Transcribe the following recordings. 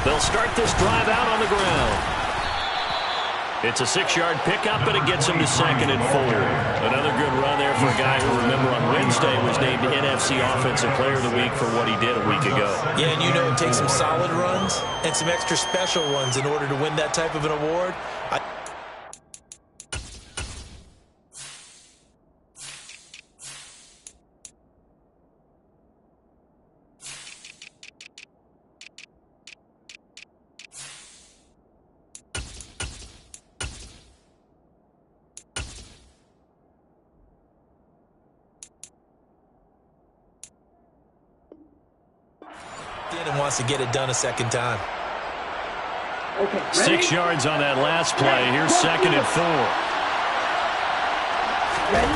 They'll start this drive out on the ground. It's a 6-yard pickup, and it gets him to 2nd and 4. Another good run there for a guy who, remember, on Wednesday was named NFC Offensive Player of the Week for what he did a week ago. Yeah, and you know it takes some solid runs and some extra special ones in order to win that type of an award. And wants to get it done a second time. Okay, 6 yards on that last play. Here's 2nd and 4. Ready?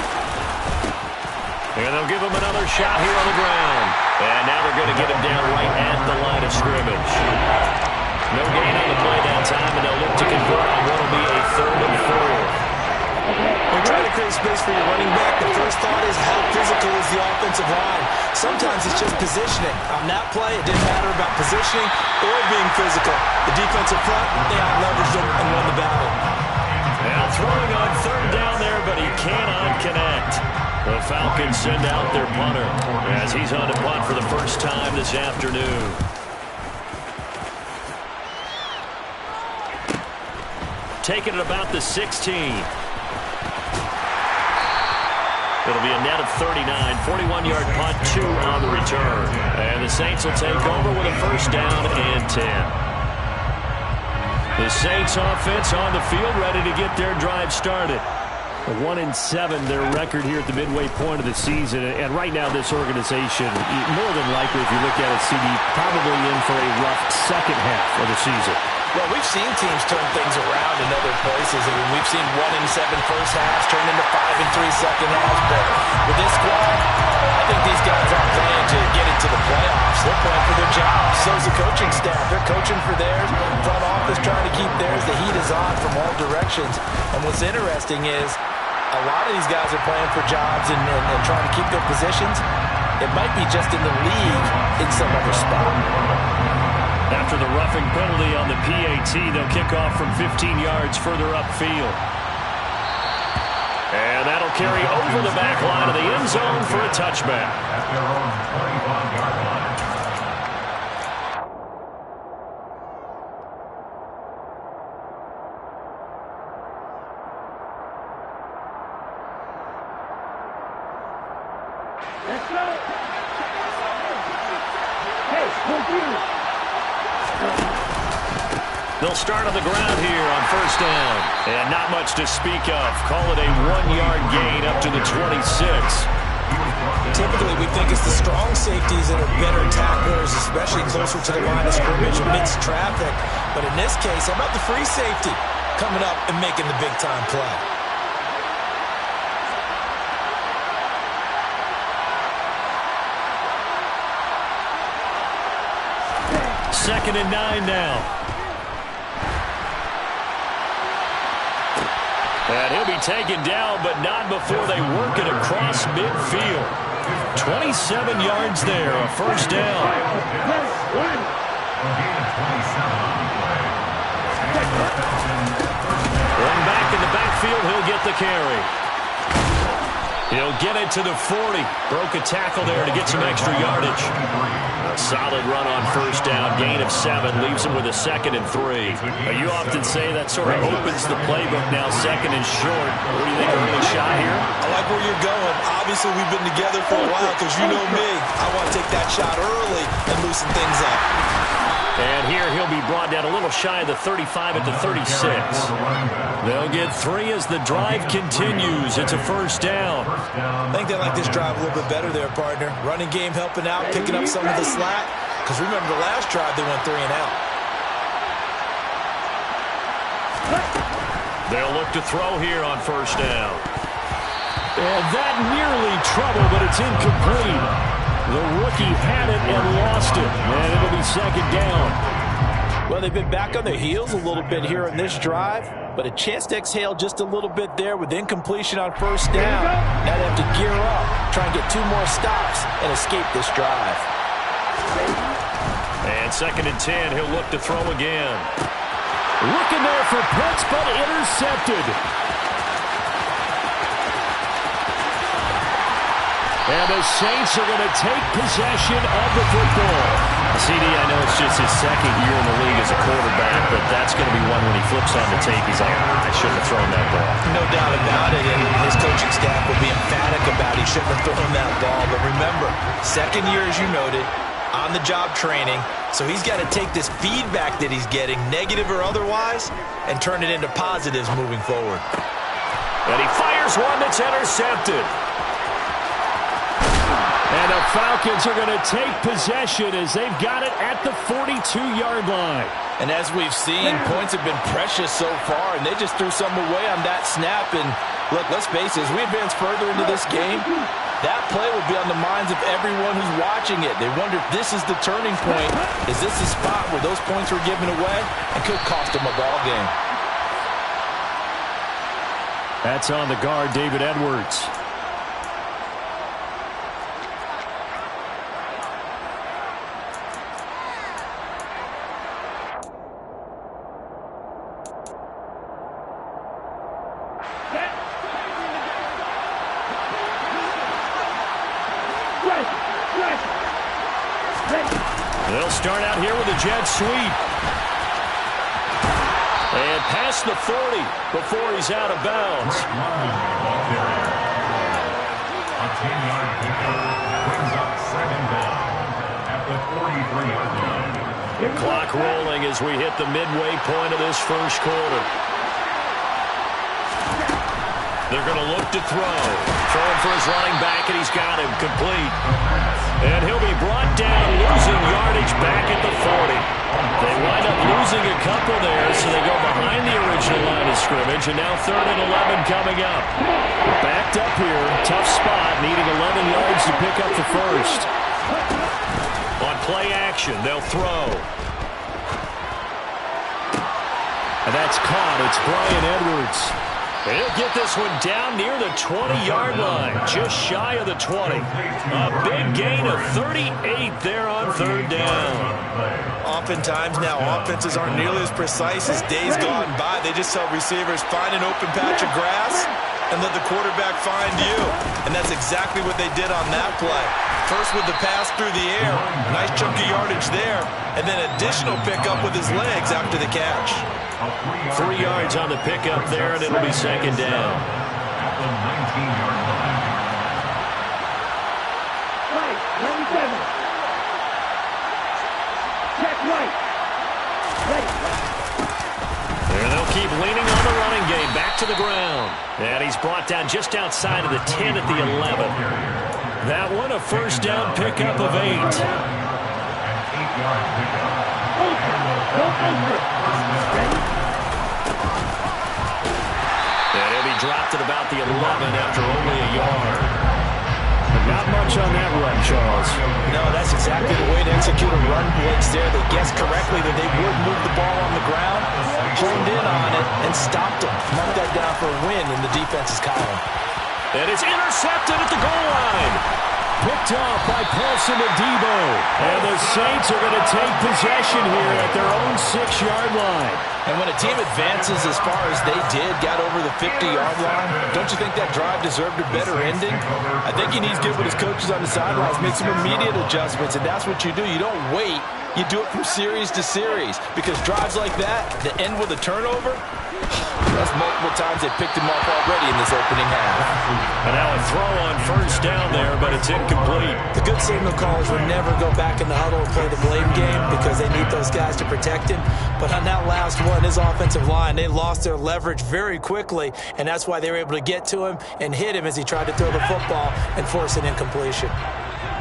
And they'll give him another shot here on the ground. And now they're going to get him down right at the line of scrimmage. No gain on the play that time, and they'll look to convert on what will be a 3rd and 4. When trying to create space for your running back, the first thought is how physical is the offensive line. Sometimes it's just positioning. On that play, it didn't matter about positioning or being physical. The defensive front, they out-leveraged them and won the battle. Now throwing on 3rd down there, but he cannot connect. The Falcons send out their punter as he's on to punt for the first time this afternoon. Taking it about the 16. It'll be a net of 39, 41-yard punt, 2 on the return. And the Saints will take over with a first down and 10. The Saints offense on the field, ready to get their drive started. 1-7, their record here at the midway point of the season. And right now, this organization, more than likely, if you look at it, CD, probably in for a rough second half of the season. Well, we've seen teams turn things around in other places. I mean, we've seen 1-7 first halves turn into 5-3 second halves. But with this squad, I think these guys aren't playing to get into the playoffs. They're playing for their jobs. So is the coaching staff. They're coaching for theirs. Front office trying to keep theirs. The heat is on from all directions. And what's interesting is a lot of these guys are playing for jobs and trying to keep their positions. It might be just in the league in some other spot. After the roughing penalty on the PAT, they'll kick off from 15 yards further upfield. And that'll carry over the back line of the end zone for a touchback. Let's go. Hey, confused. They'll start on the ground here on first down. And not much to speak of. Call it a 1-yard gain up to the 26. Typically, we think it's the strong safeties that are better tacklers, especially closer to the line of scrimmage amidst traffic. But in this case, how about the free safety coming up and making the big-time play? 2nd and 9 now. And he'll be taken down, but not before they work it across midfield. 27 yards there, a first down. Going back in the backfield, he'll get the carry. He'll get it to the 40. Broke a tackle there to get some extra yardage. A solid run on first down. Gain of 7. Leaves him with a 2nd and 3. You often say that sort of opens the playbook now, 2nd and short. What do you think, early shot here? I like where you're going. Obviously, we've been together for a while because you know me. I want to take that shot early and loosen things up. And here he'll be brought down a little shy of the 35 at the 36. They'll get 3 as the drive continues. It's a first down. I think they like this drive a little bit better there, partner. Running game helping out, picking up some of the slack. Because remember the last drive, they went 3 and out. They'll look to throw here on first down. And that nearly trouble, but it's incomplete. The rookie had it and lost it. And it'll be 2nd down. Well, they've been back on their heels a little bit here in this drive, but a chance to exhale just a little bit there with incompletion on first down. Now they have to gear up, try and get 2 more stops and escape this drive. And 2nd and 10, he'll look to throw again. Looking there for Pitts, but intercepted. And the Saints are going to take possession of the football. CD, I know it's just his 2nd year in the league as a quarterback, but that's going to be one when he flips on the tape, he's like, I shouldn't have thrown that ball. No doubt about it, and his coaching staff will be emphatic about he shouldn't have thrown that ball. But remember, 2nd year, as you noted, on-the-job training, so he's got to take this feedback that he's getting, negative or otherwise, and turn it into positives moving forward. And he fires one that's intercepted. And the Falcons are going to take possession as they've got it at the 42-yard line. And as we've seen, points have been precious so far, and they just threw some away on that snap. And look, let's face it, as we advance further into this game, that play will be on the minds of everyone who's watching it. They wonder if this is the turning point. Is this the spot where those points were given away and could cost them a ball game? That's on the guard, David Edwards. They'll start out here with a jet sweep. And past the 40 before he's out of bounds. A 10-yard pickup brings up 2nd down at the 43-yard line. Clock rolling as we hit the midway point of this first quarter. They're going to look to throw. Throwing for his running back, and he's got him complete. And he'll be brought down, losing yardage back at the 40. They wind up losing a couple there, so they go behind the original line of scrimmage, and now 3rd and 11 coming up. Backed up here, tough spot, needing 11 yards to pick up the first. On play action, they'll throw. And that's caught. It's Bryan Edwards. He'll get this one down near the 20-yard line, just shy of the 20. A big gain of 38 there on 3rd down. Oftentimes now, offenses aren't nearly as precise as days gone by. They just tell receivers, find an open patch of grass and let the quarterback find you. And that's exactly what they did on that play. First with the pass through the air, nice chunky yardage there, and then additional pickup with his legs after the catch. 3 yards on the pickup there, and it'll be 2nd down. At the 19-yard line. Right, 97. Check right. There they'll keep leaning on the running game. Back to the ground. And he's brought down just outside of the 10 at the 11. That one a first down pickup of 8. An 8-yard pickup. And he'll be dropped at about the 11 after only a yard. Not much on that run, Charles. No, that's exactly the way to execute a run blitz there. They guessed correctly that they would move the ball on the ground, honed in on it, and stopped them. Mark that down for a win in the defense's column. And it's intercepted at the goal line. Picked off by Paulson Adebo. And the Saints are going to take possession here at their own 6-yard line. And when a team advances as far as they did, got over the 50-yard line, don't you think that drive deserved a better ending? I think he needs to get with his coaches on the sidelines, make some immediate adjustments, and that's what you do. You don't wait. You do it from series to series, because drives like that end with a turnover, that's multiple times they picked him off already in this opening half. And now a throw on first down there, but it's incomplete. The good signal callers would never go back in the huddle and play the blame game because they need those guys to protect him. But on that last one, his offensive line, they lost their leverage very quickly, and that's why they were able to get to him and hit him as he tried to throw the football and force an incompletion.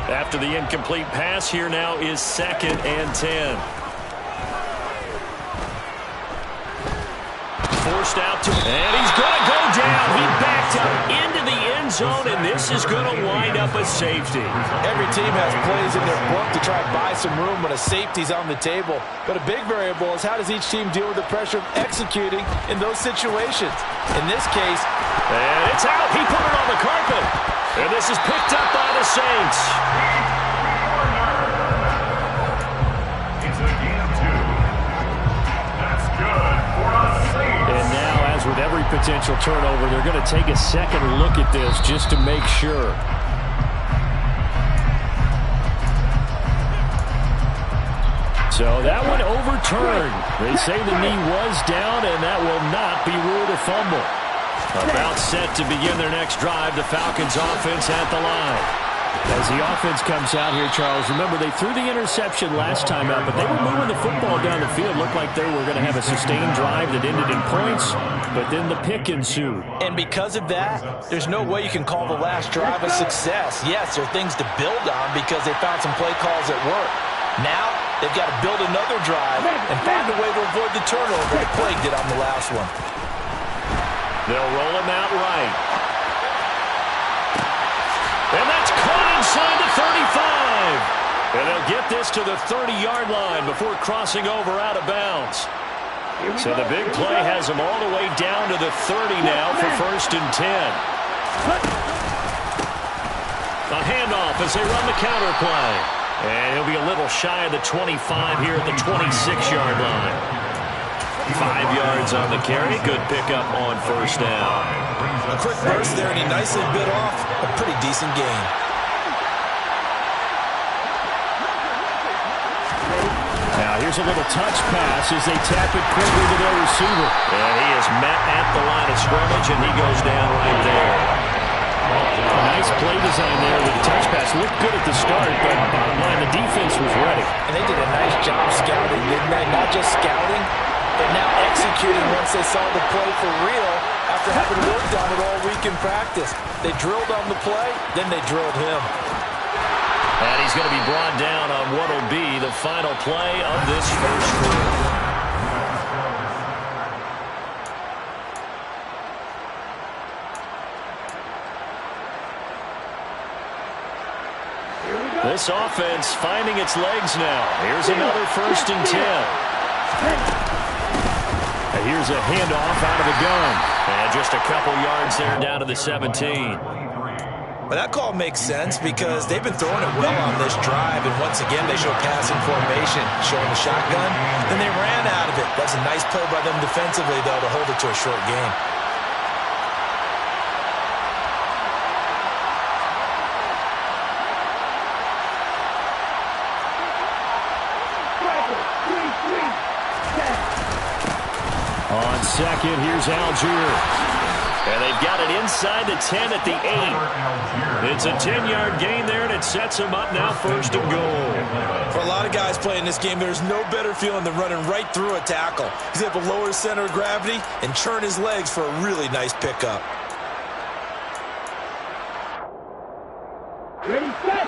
After the incomplete pass, here now is 2nd and 10. Forced out to, and he's going to go down. He backed up into the end zone, and this is going to wind up a safety. Every team has plays in their book to try and buy some room when a safety's on the table. But a big variable is how does each team deal with the pressure of executing in those situations. In this case, and it's out. He put it on the carpet. And this is picked up by the Saints. Because with every potential turnover, they're going to take a second look at this just to make sure. So that one overturned. They say the knee was down, and that will not be ruled a fumble. About set to begin their next drive, the Falcons offense at the line. As the offense comes out here, Charles, remember they threw the interception last time out, but they were moving the football down the field. Looked like they were going to have a sustained drive that ended in points, but then the pick ensued. And because of that, there's no way you can call the last drive a success. Yes, there are things to build on because they found some play calls that work. Now, they've got to build another drive and find a way to avoid the turnover that plagued it on the last one. They'll roll him out right. And that's caught inside the 35. And they'll get this to the 30-yard line before crossing over out of bounds. So the big play has them all the way down to the 30 now for 1st and 10. A handoff as they run the counter play. And he'll be a little shy of the 25 here at the 26-yard line. 5 yards on the carry. Good pickup on 1st down. A quick burst there, and he nicely bit off a pretty decent gain. Now here's a little touch pass as they tap it quickly to their receiver. And he is met at the line of scrimmage, and he goes down right there. A nice play design there with the touch pass. Looked good at the start, but bottom line, the defense was ready. And they did a nice job scouting, didn't they? Not just scouting, but now executing once they saw the play for real after having worked on it all week in practice. They drilled on the play, then they drilled him. And he's going to be brought down on what will be the final play of this first quarter. This offense finding its legs now. Here's another 1st and 10. And here's a handoff out of the gun. And just a couple yards there down to the 17. Well, that call makes sense because they've been throwing it well on this drive, and once again they show passing formation, showing the shotgun. Then they ran out of it. That's a nice play by them defensively, though, to hold it to a short gain. On second, here's Algier. And they've got it inside the 10 at the 8. It's a 10-yard gain there, and it sets them up now 1st and goal. For a lot of guys playing this game, there's no better feeling than running right through a tackle. He's able to lower his center of gravity and churn his legs for a really nice pickup. Ready, set.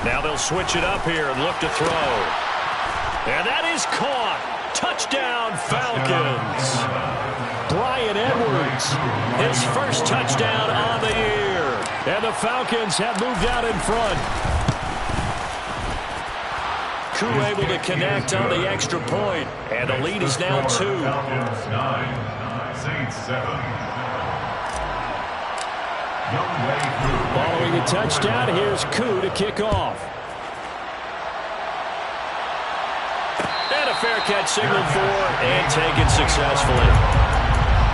Now they'll switch it up here and look to throw. And that is caught. Touchdown, Falcons. Bryan Edwards, His first touchdown on the year. and the Falcons have moved out in front. Koo able to connect on the extra point, and the lead is now 2. Falcons 9, Saints 7. Following the touchdown, here's Koo to kick off. And a fair catch signaled for and taken successfully.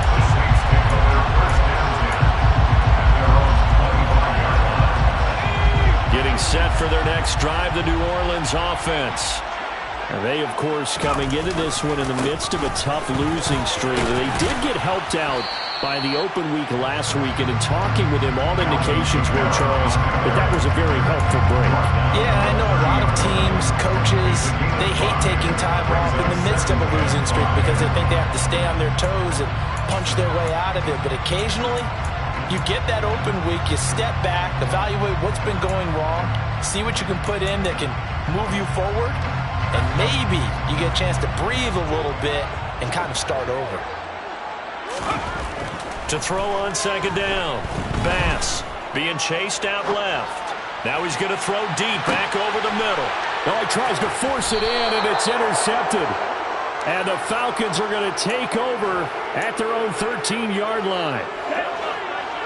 The Saints pick over 1st and 10 at their own 25-yard line. Getting set for their next drive, the New Orleans offense. And they, of course, coming into this one in the midst of a tough losing streak. They did get helped out by the open week last week, and in talking with him, all indications were, Charles, that was a very helpful break. Yeah, I know a lot of teams, coaches, they hate taking time off in the midst of a losing streak because they think they have to stay on their toes and punch their way out of it. But occasionally, you get that open week, you step back, evaluate what's been going wrong, see what you can put in that can move you forward, and maybe you get a chance to breathe a little bit and kind of start over. To throw on second down. Bass being chased out left. Now he's going to throw deep back over the middle. Oh, he tries to force it in, and it's intercepted. And the Falcons are going to take over at their own 13-yard line.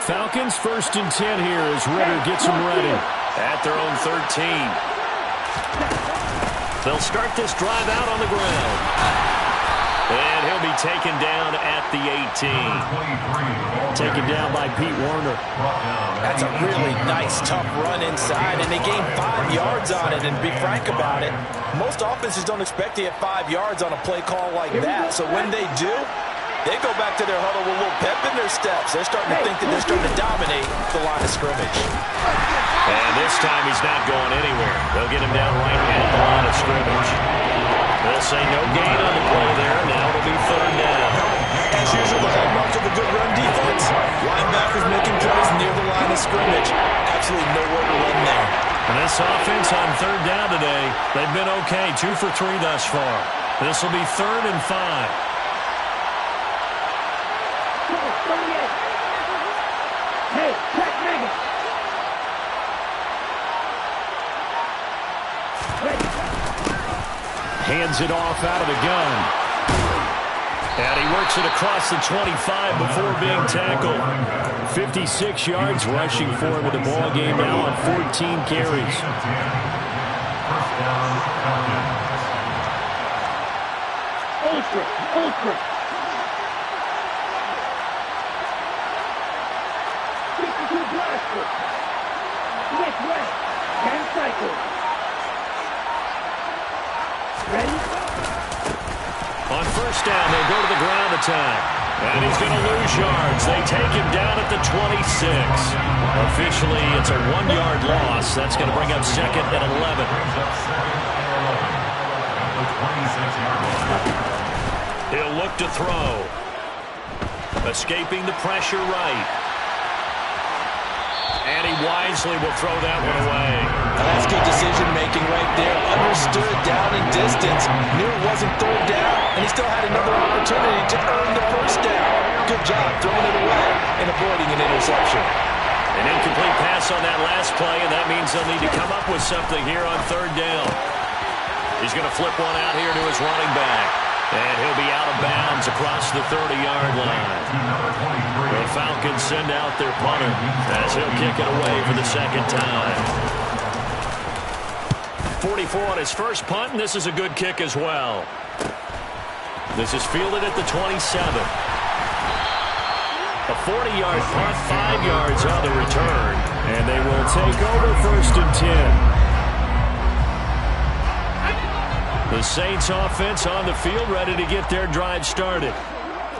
Falcons 1st and 10 here as Ritter gets them ready. At their own 13. They'll start this drive out on the ground. And he'll be taken down at the 18. Taken down by Pete Werner. That's a really nice, tough run inside, and they gained 5 yards on it. And to be frank about it, most offenses don't expect to get 5 yards on a play call like that. So when they do, they go back to their huddle with a little pep in their steps. They're starting to think that they're starting to dominate the line of scrimmage. And this time he's not going anywhere. They'll get him down right at the line of scrimmage. They'll say no gain on the play there. Now it'll be 3rd down. As usual, the hallmark of a good run defense. Linebackers making plays near the line of scrimmage. Absolutely nowhere to run there. And this offense on 3rd down today, they've been okay. 2 for 3 thus far. This will be 3rd and 5. Hey, check Megan. Hands it off out of the gun. And he works it across the 25 before being tackled. 56 yards rushing for him in the ball game now on 14 carries. Ultra. 52 blaster. West. 10 cycles. Ready? On 1st down, they'll go to the ground attack. And he's going to lose yards. They take him down at the 26. Officially, it's a 1-yard loss. That's going to bring up 2nd and 11. He'll look to throw. Escaping the pressure right. And he wisely will throw that one away. That's good decision-making right there. Understood down and distance. Knew it wasn't 3rd down, and he still had another opportunity to earn the 1st down. Good job throwing it away and avoiding an interception. An incomplete pass on that last play, and that means they'll need to come up with something here on 3rd down. He's going to flip one out here to his running back. And he'll be out of bounds across the 30-yard line. The Falcons send out their punter as he'll kick it away for the 2nd time. 44 on his first punt, and this is a good kick as well. This is fielded at the 27. A 40-yard punt, 5 yards on the return. And they will take over 1st and 10. The Saints offense on the field, ready to get their drive started.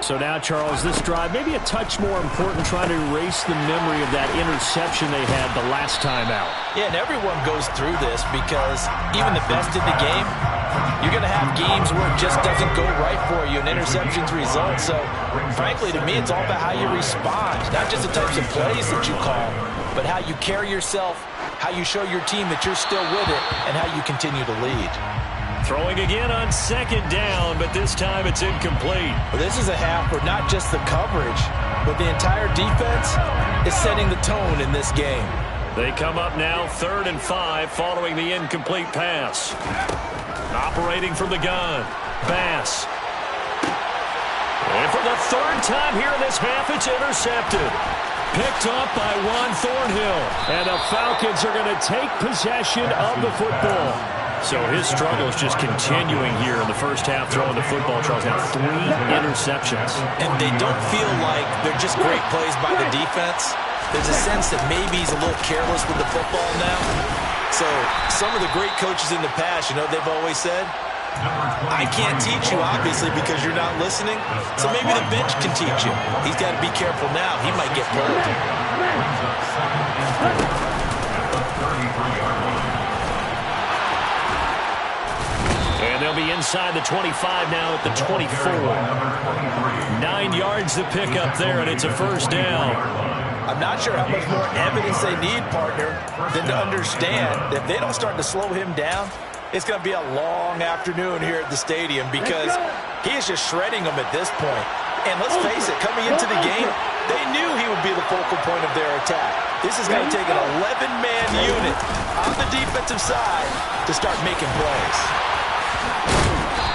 So now, Charles, this drive maybe a touch more important, trying to erase the memory of that interception they had the last time out. Yeah, and everyone goes through this because even the best in the game, you're going to have games where it just doesn't go right for you, and interceptions result. So, frankly, to me, it's all about how you respond, not just the types of plays that you call, but how you carry yourself, how you show your team that you're still with it, and how you continue to lead. Throwing again on 2nd down, but this time it's incomplete. Well, this is a half where not just the coverage, but the entire defense is setting the tone in this game. They come up now 3rd and 5 following the incomplete pass. Operating from the gun, Bass. And for the 3rd time here in this half, it's intercepted. Picked up by Juan Thornhill. And the Falcons are going to take possession of the football. So his struggle is just continuing here in the first half, throwing the football. Charles, now 3 interceptions. And they don't feel like they're just great plays by the defense. There's a sense that maybe he's a little careless with the football now. So some of the great coaches in the past, you know, they've always said, I can't teach you, obviously, because you're not listening. So maybe the bench can teach you. He's got to be careful now. He might get pulled. And they'll be inside the 25 now at the 24. 9 yards to pick up there, and it's a 1st down. I'm not sure how much more evidence they need, partner, than to understand that if they don't start to slow him down, it's going to be a long afternoon here at the stadium because he is just shredding them at this point. And let's face it, coming into the game, they knew he would be the focal point of their attack. This is going to take an 11-man unit on the defensive side to start making plays.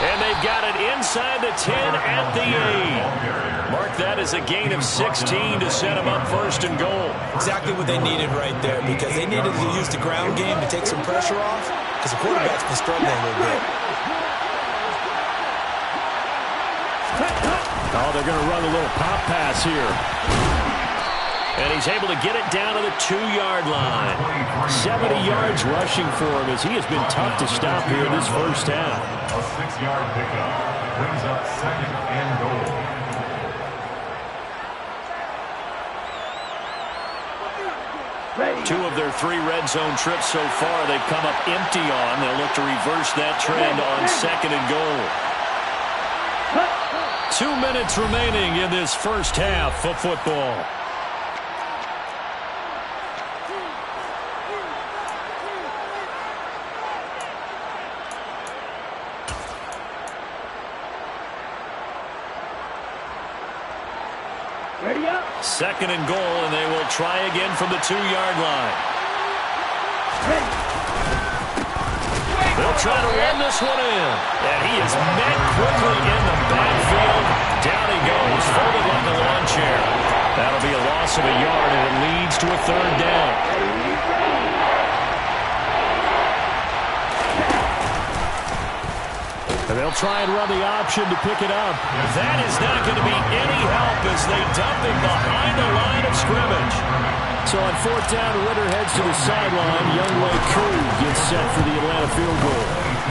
And they've got it inside the 10 at the 8. Mark that as a gain of 16 to set them up first and goal. Exactly what they needed right there, because they needed to use the ground game to take some pressure off, because the quarterback's been struggling a little bit. Oh, they're going to run a little pop pass here. And he's able to get it down to the 2-yard line. 70 yards rushing for him as he has been tough to stop here this first half. A 6-yard pickup brings up 2nd and goal. Two of their 3 red zone trips so far they've come up empty on. They'll look to reverse that trend on 2nd and goal. 2 minutes remaining in this first half of football. Ready up. 2nd and goal, and they will try again from the 2-yard line. Ready. They'll try to run this one in. And he is met quickly in the backfield. Down he goes, folded like a lawn chair. That'll be a loss of a yard, and it leads to a 3rd down. And they'll try and run the option to pick it up. That is not going to be any help as they dump it behind the line of scrimmage. So on 4th down, Ritter heads to the sideline. Younghoe Koo gets set for the Atlanta field goal.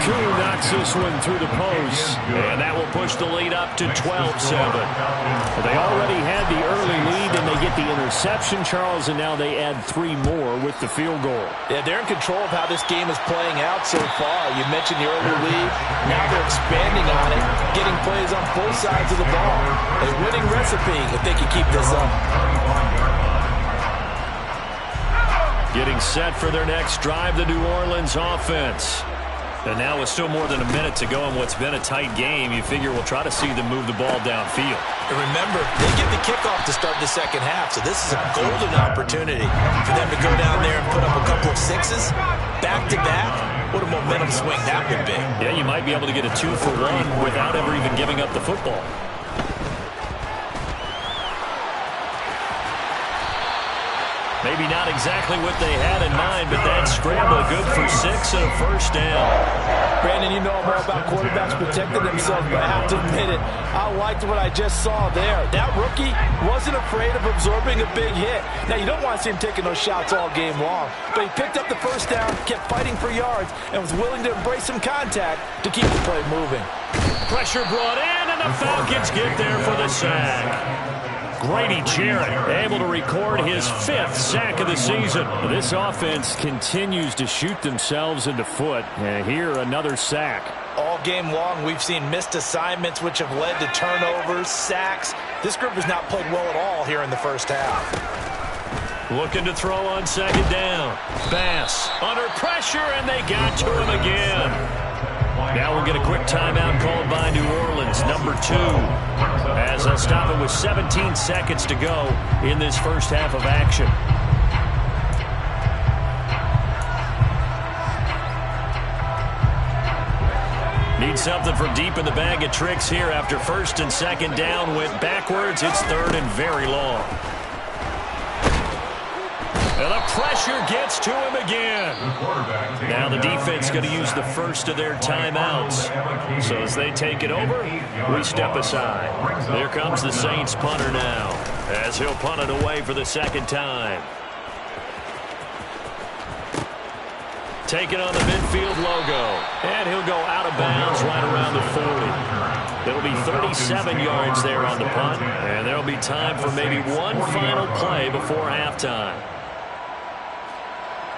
Koo knocks this one through the post. And that will push the lead up to 12-7. Well, they already had the early lead, and they get the interception, Charles, and now they add 3 more with the field goal. Yeah, they're in control of how this game is playing out so far. You mentioned the early lead. Now they're expanding on it, getting plays on both sides of the ball. A winning recipe if they can keep this up. Getting set for their next drive, the New Orleans offense. And now with still more than a minute to go in what's been a tight game, you figure we'll try to see them move the ball downfield. And remember, they get the kickoff to start the second half, so this is a golden opportunity for them to go down there and put up a couple of 6s back-to-back. What a momentum swing that would be. Yeah, you might be able to get a 2-for-1 without ever even giving up the football. Maybe not exactly what they had in mind, but that scramble good for 6 and a 1st down. Brandon, you know I'm all about quarterbacks protecting themselves, but I have to admit it, I liked what I just saw there. That rookie wasn't afraid of absorbing a big hit. Now, you don't want to see him taking those shots all game long, but he picked up the 1st down, kept fighting for yards, and was willing to embrace some contact to keep the play moving. Pressure brought in, and the Falcons get there for the sack. Grady Jarrett able to record his 5th sack of the season. This offense continues to shoot themselves in the foot. And here, another sack. All game long, we've seen missed assignments, which have led to turnovers, sacks. This group has not played well at all here in the first half. Looking to throw on 2nd down. Bass under pressure, and they got to him again. Now we'll get a quick timeout called by New Orleans, number 2. As they'll stop it with 17 seconds to go in this first half of action. Need something from deep in the bag of tricks here after 1st and 2nd down went backwards. It's 3rd and very long. And the pressure gets to him again. Now the defense going to use the first of their timeouts. So as they take it over, we step aside. Here comes the Saints punter now, as he'll punt it away for the 2nd time. Taking on the midfield logo. And he'll go out of bounds right around the 40. It'll be 37 yards there on the punt. And there'll be time for maybe one final play before halftime.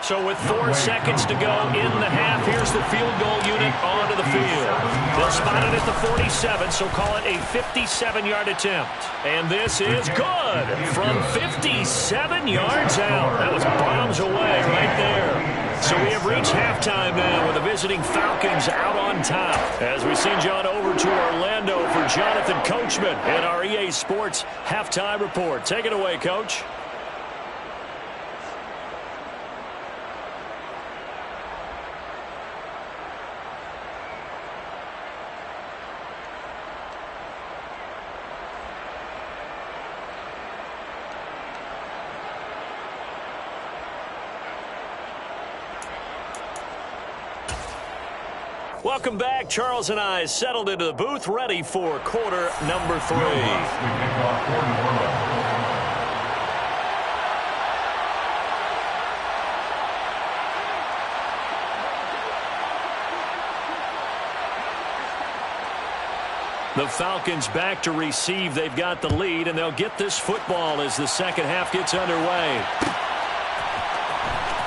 So with 4 seconds to go in the half, here's the field goal unit onto the field. They'll spot it at the 47, so call it a 57-yard attempt. And this is good from 57 yards out. That was bombs away right there. So we have reached halftime now with the visiting Falcons out on top. As we send you on over to Orlando for Jonathan Coachman and our EA Sports Halftime Report. Take it away, Coach. Welcome back. Charles and I settled into the booth, ready for quarter number 3. The Falcons back to receive. They've got the lead, and they'll get this football as the second half gets underway.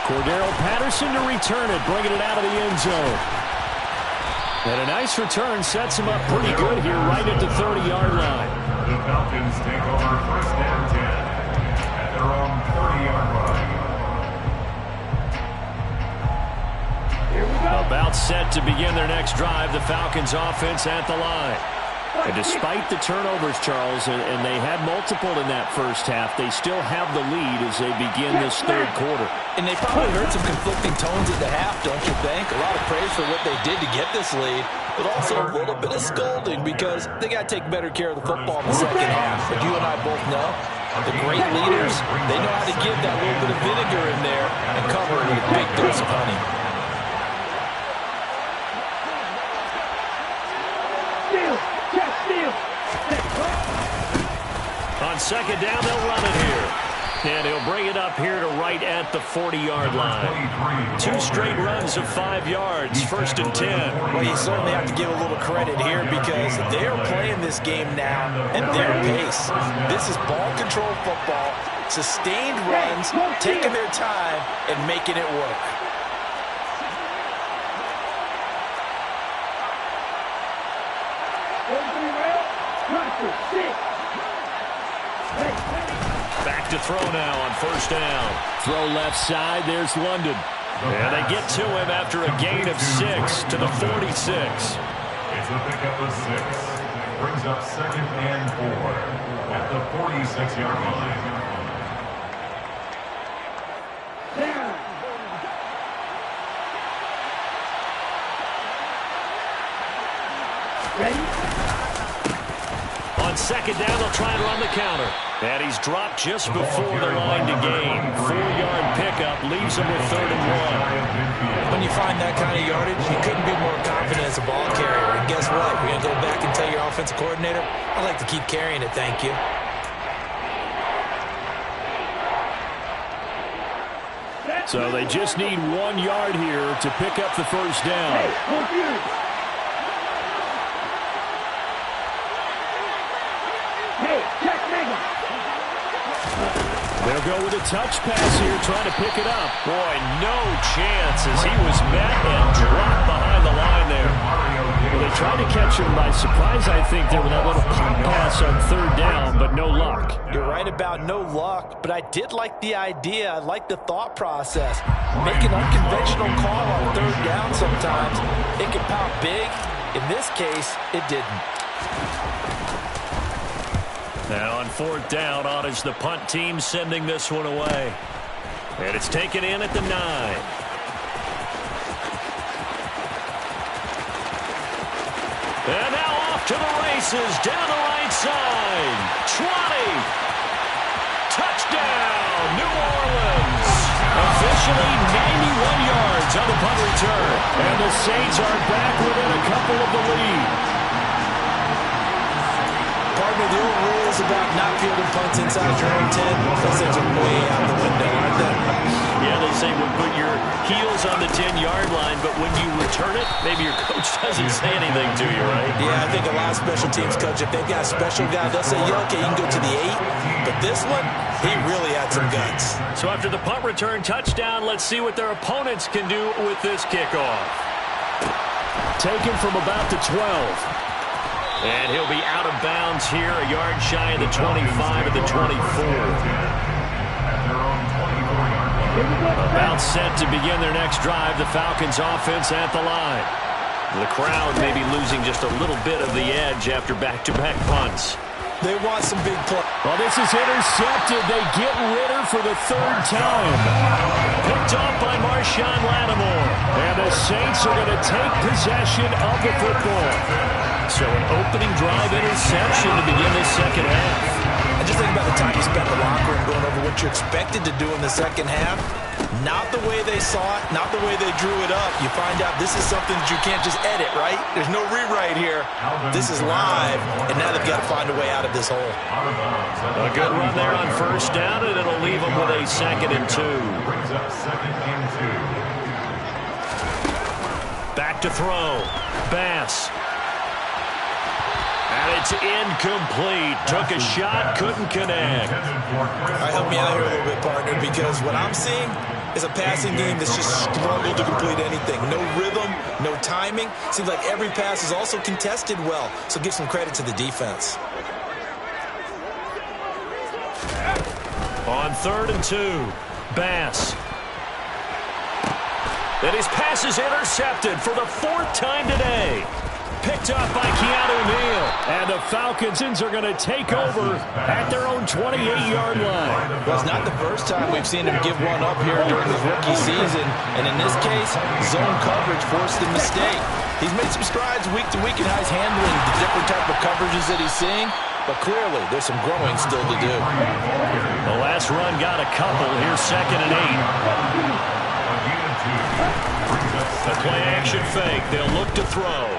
Cordero Patterson to return it, bringing it out of the end zone. And a nice return sets him up pretty good here right at the 30-yard line. The Falcons take over first and 10 at their own 30-yard line. About set to begin their next drive. The Falcons offense at the line. And despite the turnovers, Charles, and they had multiple in that first half, they still have the lead as they begin this third quarter. And they probably heard some conflicting tones at the half, don't you think? A lot of praise for what they did to get this lead, but also a little bit of scolding because they got to take better care of the football in the second half. But you and I both know the great leaders, they know how to give that little bit of vinegar in there and cover it with a big dose of honey. On second down, they'll run it here. And he'll bring it up here to right at the 40-yard line. 2 straight runs of 5 yards, first and 10. Well, you certainly have to give a little credit here because they're playing this game now at their pace. This is ball control football, sustained runs, taking their time, and making it work. Back to throw now on first down. Throw left side, there's London. And they get to him after a gain of 6 to the 46. It's a pickup of 6. Brings up second and 4 at the 46-yard line. On second down, they'll try and run the counter. And he's dropped just before the line to gain. 4-yard pickup leaves him with 3rd and 1. When you find that kind of yardage, you couldn't be more confident as a ball carrier. And guess what? You're going to go back and tell your offensive coordinator, I'd like to keep carrying it, thank you. So they just need 1 yard here to pick up the first down. They'll go with a touch pass here, trying to pick it up. Boy, no chance as he was met and dropped behind the line there. Well, they tried to catch him by surprise, I think, there with that little pop pass on 3rd down, but no luck. You're right about no luck, but I did like the idea. I like the thought process. Make an unconventional call on 3rd down sometimes. It can pop big. In this case, it didn't. Now on 4th down, on is the punt team sending this one away. And it's taken in at the 9. And now off to the races, down the right side. 20. Touchdown, New Orleans. Officially 91 yards on the punt return. And the Saints are back within a couple of the lead. Partner, the old rules about not fielding punts inside your own 10, those things are way out the window, aren't they? Yeah, they say put your heels on the 10-yard line, but when you return it, maybe your coach doesn't say anything to you, right? Yeah, I think a lot of special teams coach, if they've got a special guy, they'll say, yeah, okay, you can go to the 8. But this one, he really had some guts. So after the punt return touchdown, let's see what their opponents can do with this kickoff. Taken from about the 12. And he'll be out of bounds here, a yard shy of the 25 of the 24. About set to begin their next drive, the Falcons offense at the line. The crowd may be losing just a little bit of the edge after back-to-back punts. They want some big play. Well, this is intercepted. They get Ritter for the 3rd time. Picked off by Marshawn Lattimore. And the Saints are going to take possession of the football. So an opening drive interception to begin this second half. And just think about the time you spent in the locker room going over what you expected to do in the second half. Not the way they saw it, not the way they drew it up. You find out this is something that you can't just edit, right? There's no rewrite here. This is live, and now they've got to find a way out of this hole. A good run there on first down, and it'll leave them with a 2nd and 2. Brings up 2nd and 2. Back to throw. Bass. And it's incomplete. Took a shot, couldn't connect. All right, help me out here a little bit, partner, because what I'm seeing is a passing game that's just struggled to complete anything. No rhythm, no timing. Seems like every pass is also contested well, so give some credit to the defense. On 3rd and 2, Bass. And his pass is intercepted for the 4th time today. Picked up by Keanu Neal. And the Falcons are going to take over at their own 28-yard line. Well, it's not the first time we've seen him give one up here during his rookie season. And in this case, zone coverage forced the mistake. He's made some strides week to week in how he's handling the different type of coverages that he's seeing. But clearly, there's some growing still to do. The last run got a couple. Here's 2nd and 8. A play-action fake. They'll look to throw.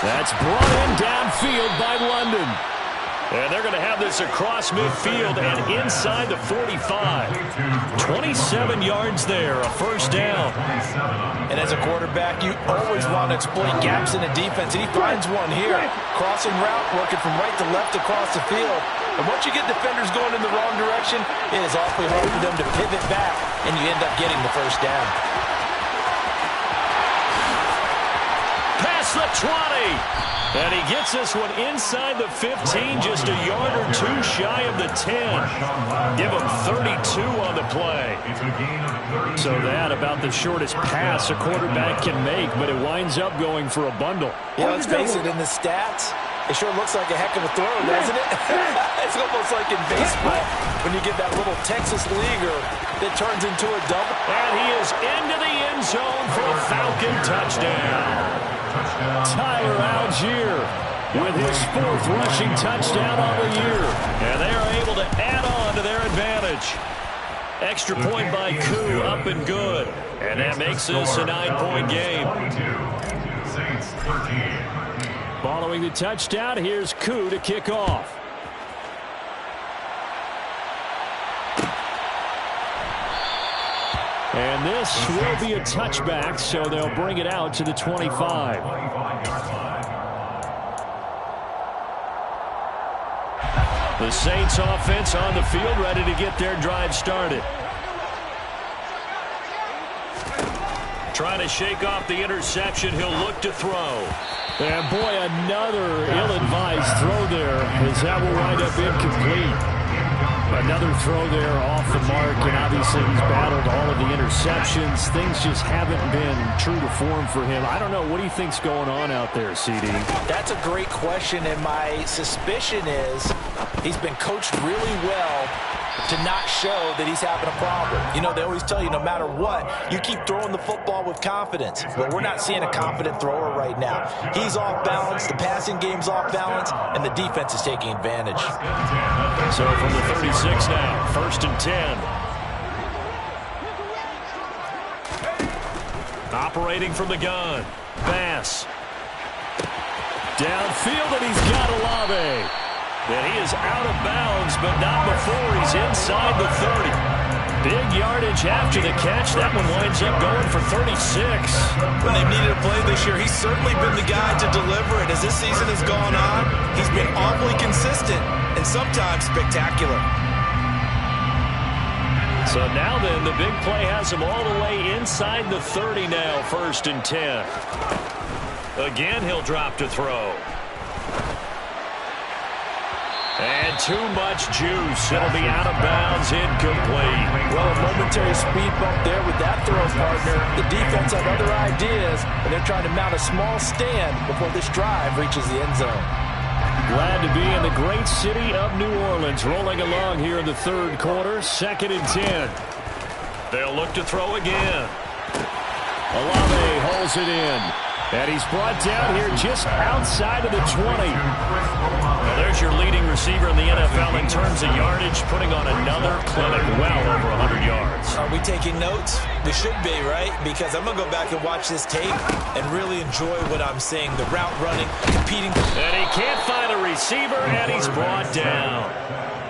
That's brought in downfield by London. And they're going to have this across midfield and inside the 45. 27 yards there, a 1st down. And as a quarterback, you always want to exploit gaps in the defense. And he finds one here. Crossing route, working from right to left across the field. And once you get defenders going in the wrong direction, it is awfully hard for them to pivot back, and you end up getting the 1st down. Past the 20. And he gets this one inside the 15, just a yard or 2 shy of the 10. Give him 32 on the play. So that about the shortest pass a quarterback can make, but it winds up going for a bundle. Yeah, let's face it, in the stats, it sure looks like a heck of a throw, doesn't it? It's almost like in baseball when you get that little Texas leaguer that turns into a double. And he is into the end zone for a Falcon touchdown. Tyler Algier with his 4th rushing touchdown on the year. And they are able to add on to their advantage. Extra point by Koo, up and good. And that makes this a 9-point game. Following the touchdown, here's Koo to kick off. And this will be a touchback, so they'll bring it out to the 25. The Saints offense on the field, ready to get their drive started. Trying to shake off the interception. He'll look to throw. And boy, another ill-advised throw there, as that will wind up incomplete. Another throw there off the mark, and obviously he's battled all of the interceptions. Things just haven't been true to form for him. I don't know. What do you think's going on out there, CD? That's a great question, and my suspicion is he's been coached really well to not show that he's having a problem. You know, they always tell you no matter what, you keep throwing the football with confidence. But we're not seeing a confident thrower right now. He's off balance, the passing game's off balance, and the defense is taking advantage. So from the 36 now, 1st and 10. Operating from the gun, Bass. Downfield, and he's got Olave. And he is out of bounds, but not before he's inside the 30. Big yardage after the catch. That one winds up going for 36. When they've needed a play this year, he's certainly been the guy to deliver it. As this season has gone on, he's been awfully consistent and sometimes spectacular. So now then, the big play has him all the way inside the 30 now, 1st and 10. Again, he'll drop to throw. And too much juice. It'll be out of bounds, incomplete. Well, a momentary speed bump there with that throw, partner. The defense had other ideas, and they're trying to mount a small stand before this drive reaches the end zone. Glad to be in the great city of New Orleans, rolling along here in the 3rd quarter, 2nd and 10. They'll look to throw again. Olave holds it in. And he's brought down here just outside of the 20. Well, there's your leading receiver in the NFL in terms of yardage, putting on another clinic, well over taking notes? We should be, right? Because I'm going to go back and watch this tape and really enjoy what I'm seeing. The route running, competing. And he can't find a receiver, and he's brought down.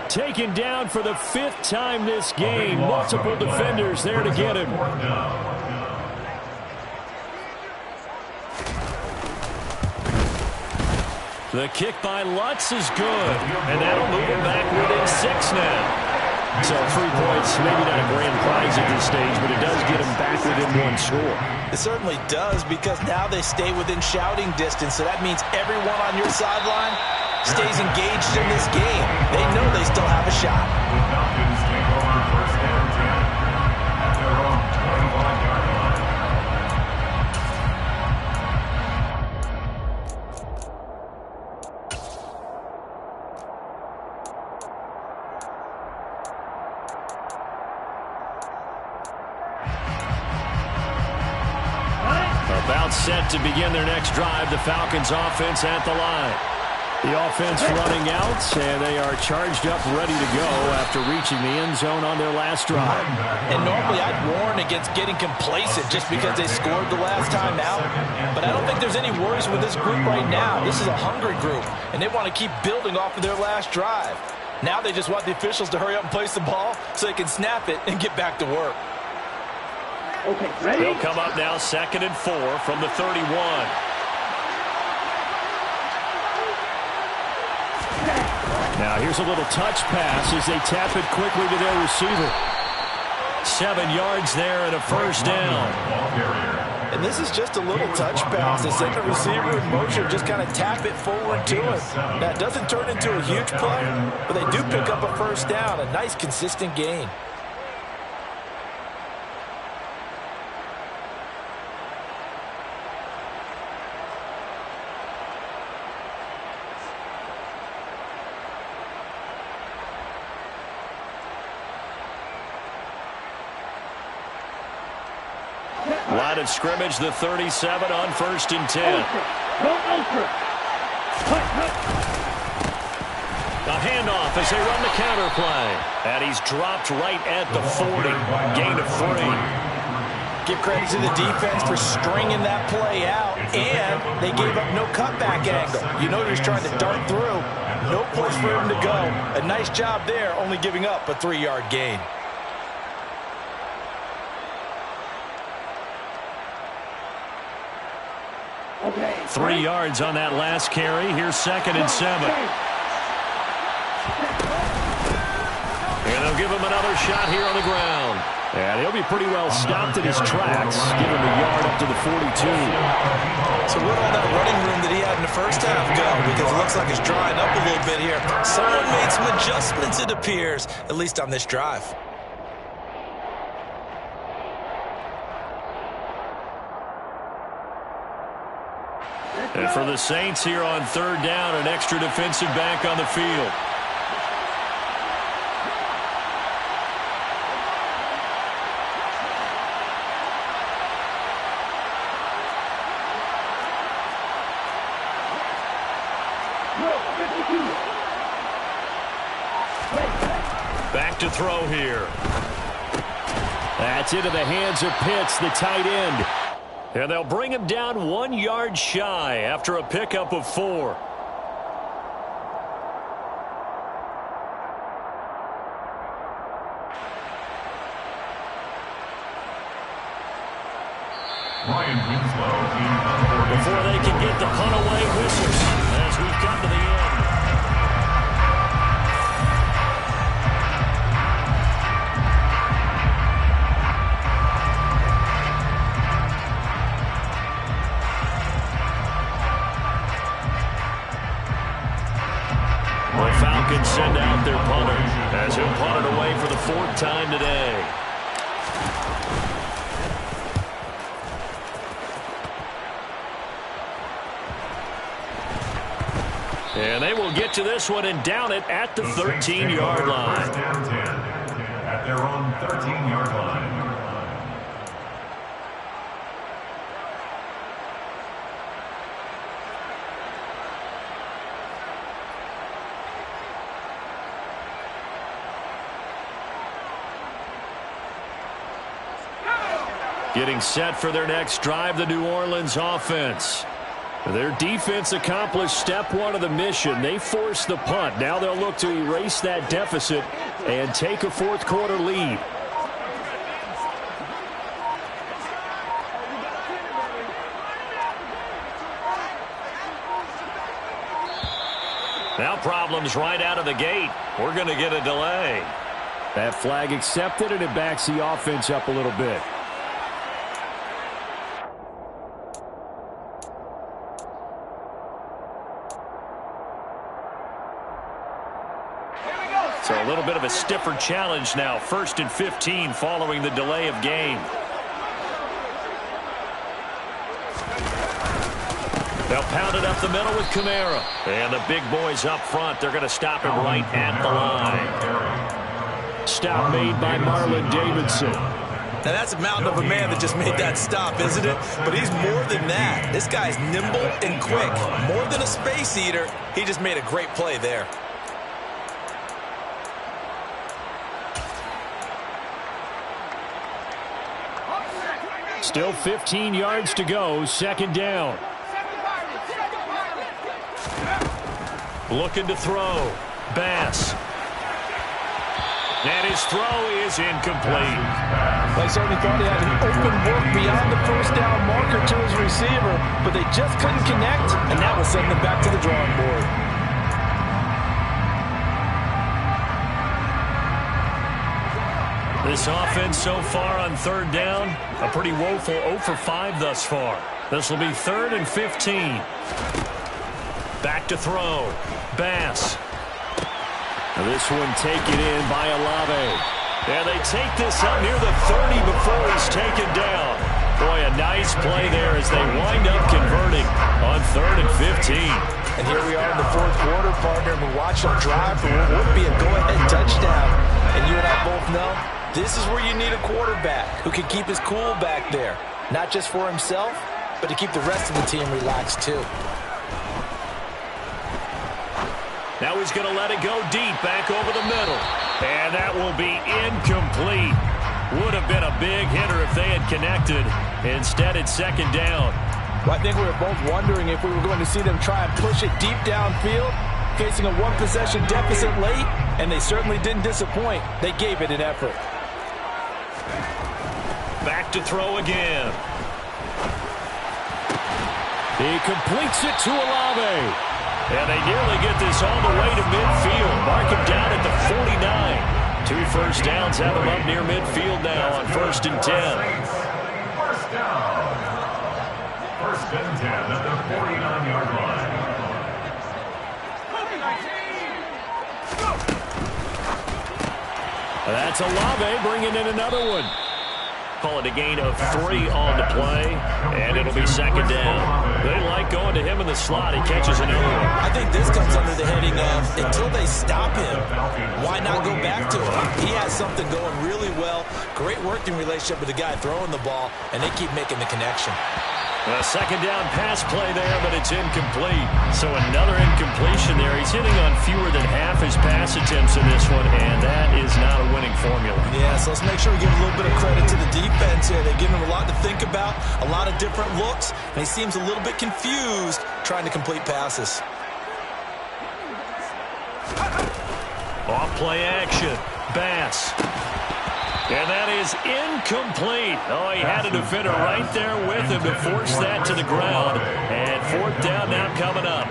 Taken down for the 5th time this game. Multiple defenders there to get him. The kick by Lutz is good, and that'll move him back within 6 now. So 3 points, maybe not a grand prize at this stage, but it does get him back within 1 score. It certainly does, because now they stay within shouting distance, so that means everyone on your sideline stays engaged in this game. They know they still have a shot. The Falcons take over first and 10 at their own 25-yard line. About set to begin their next drive, the Falcons offense at the line. The offense running out, and they are charged up, ready to go after reaching the end zone on their last drive. And normally I'd warn against getting complacent just because they scored the last time out. But I don't think there's any worries with this group right now. This is a hungry group, and they want to keep building off of their last drive. Now they just want the officials to hurry up and place the ball so they can snap it and get back to work. Okay, ready? They'll come up now 2nd and 4 from the 31. Now here's a little touch pass as they tap it quickly to their receiver. 7 yards there and a first down. And this is just a little touch pass. They send the receiver in motion, just kind of tap it forward to him. Now it doesn't turn into a huge play, but they do pick up a first down, a nice consistent gain. Line of scrimmage, the 37 on 1st and 10. A handoff as they run the counter play. And he's dropped right at the 40. Gain of 3. Give credit to the defense for stringing that play out, and they gave up no cutback angle. You know he was trying to dart through. No place for him to go. A nice job there, only giving up a 3-yard gain. Okay. 3 yards on that last carry. Here's 2nd and 7. And they'll give him another shot here on the ground. And he'll be pretty well stopped in his tracks. Give him a yard up to the 42. So where'd all that running room that he had in the first half go? Because it looks like it's drying up a little bit here. Someone made some adjustments, it appears, at least on this drive. And for the Saints here on 3rd down, an extra defensive back on the field. Back to throw here. That's into the hands of Pitts, the tight end. And they'll bring him down 1 yard shy after a pickup of 4. Ryan Winslow in on 47. Before they can get the punt away whistles as we've come to the end. Falcons send out their punter as he'll punt it away for the 4th time today. And they will get to this one and down it at the 13-yard line. First and 10 at their own 13-yard line. Getting set for their next drive, the New Orleans offense. Their defense accomplished step one of the mission. They forced the punt. Now they'll look to erase that deficit and take a fourth quarter lead. Now problems right out of the gate. We're going to get a delay. That flag accepted, and it backs the offense up a little bit. So a little bit of a stiffer challenge now. 1st and 15 following the delay of game. They'll pound it up the middle with Kamara. And the big boys up front, they're going to stop him right at the line. Stop made by Marlon Davidson. Now that's a mountain of a man that just made that stop, isn't it? But he's more than that. This guy's nimble and quick. More than a space eater. He just made a great play there. Still 15 yards to go, 2nd down. Looking to throw. Bass. And his throw is incomplete. They certainly thought he had an open work beyond the 1st down marker to his receiver, but they just couldn't connect, and that will send them back to the drawing board. This offense so far on 3rd down, a pretty woeful 0 for 5 thus far. This will be 3rd and 15. Back to throw. Bass. Now this one taken in by Olave. And they take this up near the 30 before he's taken down. Boy, a nice play there as they wind up converting on 3rd and 15. And here we are in the 4th quarter, partner, and we watch them drive for what would be a go-ahead touchdown. And you and I both know this is where you need a quarterback who can keep his cool back there. Not just for himself, but to keep the rest of the team relaxed too. Now he's going to let it go deep back over the middle. And that will be incomplete. Would have been a big hitter if they had connected. Instead, it's 2nd down. Well, I think we were both wondering if we were going to see them try and push it deep downfield, facing a 1-possession deficit late, and they certainly didn't disappoint. They gave it an effort. Back to throw again. He completes it to Olave. And they nearly get this all the way to midfield. Mark him down at the 49. 2 first downs have him up near midfield now on 1st and 10. First down. 1st and 10 at the 49-yard line. That's Olave bringing in another one. Call it a gain of 3 on the play, and it'll be 2nd down. They like going to him in the slot. He catches another one. I think this comes under the heading of until they stop him, why not go back to him? He has something going really well. Great working relationship with the guy throwing the ball, and they keep making the connection. A 2nd down pass play there, but it's incomplete. So another incompletion there. He's hitting on fewer than half his pass attempts in this one, and that is not a winning formula. Yeah, so let's make sure we give a little bit of credit to the defense here. They've given him a lot to think about, a lot of different looks, and he seems a little bit confused trying to complete passes. Off play action. Bass. And that is incomplete. Oh, he had a defender right there with him to force that to the ground. And 4th down now coming up.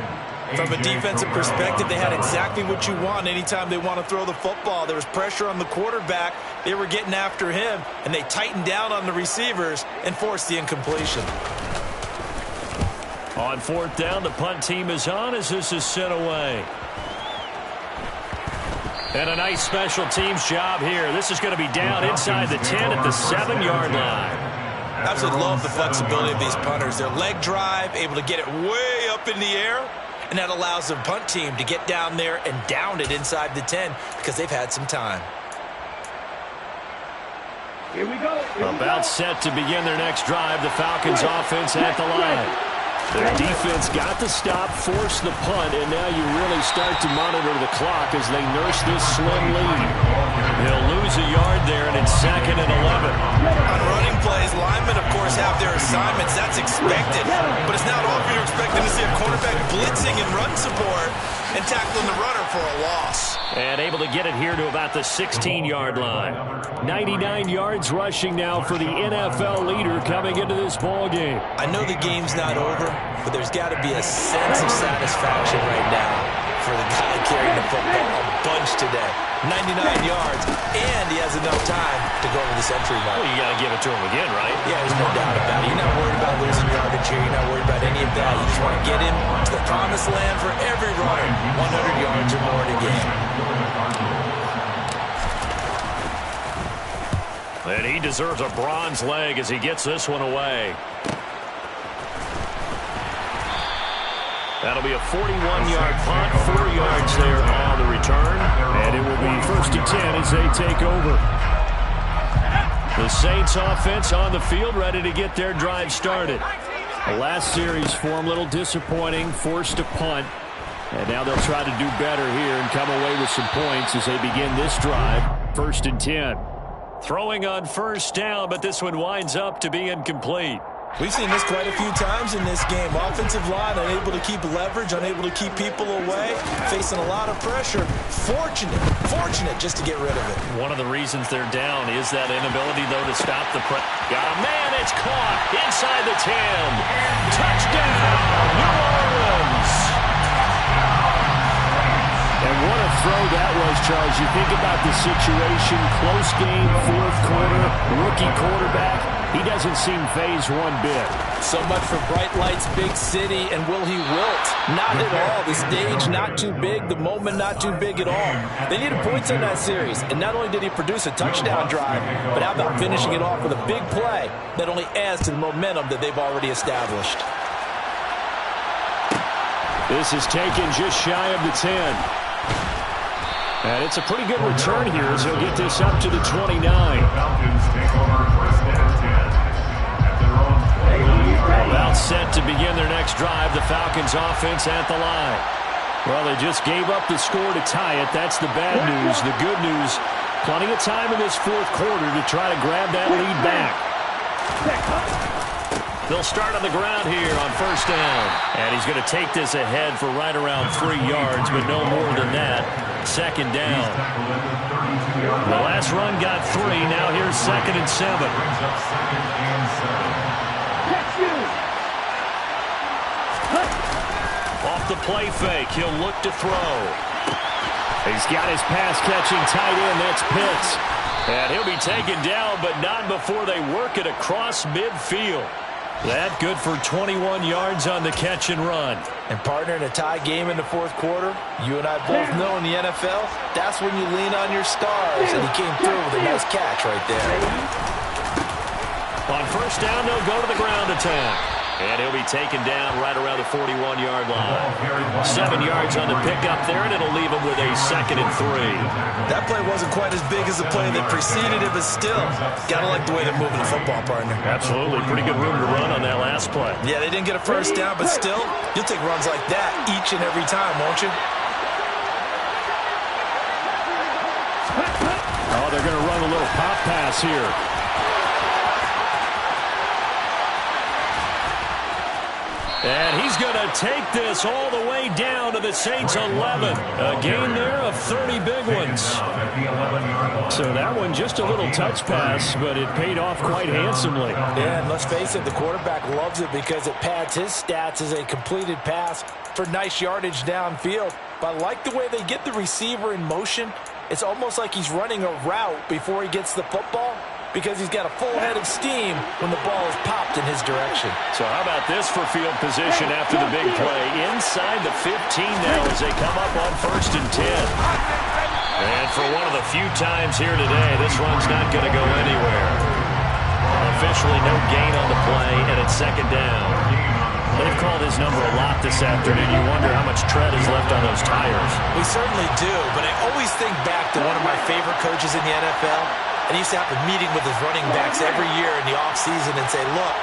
From a defensive perspective, they had exactly what you want anytime they want to throw the football. There was pressure on the quarterback. They were getting after him, and they tightened down on the receivers and forced the incompletion. On 4th down, the punt team is on as this is sent away. And a nice special teams job here. This is going to be down inside the 10 at the 7-yard line. Absolutely love the flexibility of these punters. Their leg drive, able to get it way up in the air, and that allows the punt team to get down there and down it inside the 10 because they've had some time. Here we go. About set to begin their next drive. The Falcons offense at the line. Their defense got the stop, forced the punt, and now you really start to monitor the clock as they nurse this slim lead. They'll lose a yard there, and it's 2nd and 11. On running plays, linemen have their assignments. That's expected. But it's not often you're expecting to see a quarterback blitzing and run support and tackling the runner for a loss. And able to get it here to about the 16-yard line. 99 yards rushing now for the NFL leader coming into this ball game. I know the game's not over, but there's got to be a sense of satisfaction right now for the guy carrying the football a bunch today. 99 yards, and he has enough time to go over the century mark. Well, you got to give it to him again, right? Yeah, there's no doubt about it. You're not worried about losing yardage here. You're not worried about any of that. You just want to get him to the promised land for every runner. 100 yards or more to gain. And he deserves a bronze leg as he gets this one away. That'll be a 41-yard punt, 4 yards there on the return. And it will be 1st and 10 as they take over. The Saints offense on the field, ready to get their drive started. The last series for them, a little disappointing, forced to punt. And now they'll try to do better here and come away with some points as they begin this drive. 1st and 10. Throwing on 1st down, but this one winds up to be incomplete. We've seen this quite a few times in this game. Offensive line unable to keep leverage, unable to keep people away, facing a lot of pressure. Fortunate just to get rid of it. One of the reasons they're down is that inability, though, to stop the press. Got a man, it's caught inside the 10. Touchdown, New Orleans. And what a throw that was, Charles. You think about the situation, close game, 4th quarter, rookie quarterback. He doesn't seem phased one bit. So much for bright lights, big city, and will he wilt? Not at all. The stage not too big, the moment not too big at all. They needed points in that series, and not only did he produce a touchdown drive, but how about finishing it off with a big play that only adds to the momentum that they've already established. This is taken just shy of the 10. And it's a pretty good return here as he'll get this up to the 29. Falcons take over 1st and 10 at their own 20. About set to begin their next drive, the Falcons offense at the line. Well, they just gave up the score to tie it. That's the bad news. The good news, plenty of time in this 4th quarter to try to grab that lead back. They'll start on the ground here on 1st down. And he's going to take this ahead for right around 3 yards, but no more than that. 2nd down. The last run got 3. Now here's 2nd and 7. Off the play fake, he'll look to throw. He's got his pass-catching tight end. That's Pitts. And he'll be taken down, but not before they work it across midfield. That good for 21 yards on the catch and run. And partner, in a tie game in the 4th quarter, you and I both know in the NFL, that's when you lean on your stars. And he came through with a nice catch right there. On 1st down, they'll go to the ground attack. And he'll be taken down right around the 41-yard line. 7 yards on the pickup there, and it'll leave him with a 2nd and 3. That play wasn't quite as big as the play that preceded it, but still, gotta like the way they're moving the football, partner. Absolutely. Pretty good room to run on that last play. Yeah, they didn't get a 1st down, but still, you'll take runs like that each and every time, won't you? Oh, they're going to run a little pop pass here. And he's going to take this all the way down to the Saints' 11. A gain there of 30 big ones. So that one just a little touch pass, but it paid off quite handsomely. Yeah, and let's face it, the quarterback loves it because it pads his stats as a completed pass for nice yardage downfield. But I like the way they get the receiver in motion. It's almost like he's running a route before he gets the football, because he's got a full head of steam when the ball is popped in his direction. So how about this for field position after the big play? Inside the 15 now as they come up on 1st and 10. And for one of the few times here today, this run's not going to go anywhere. Officially no gain on the play, and it's 2nd down. They've called his number a lot this afternoon. You wonder how much tread is left on those tires. We certainly do, but I always think back to one of my favorite coaches in the NFL. And he used to have a meeting with his running backs every year in the offseason and say, look,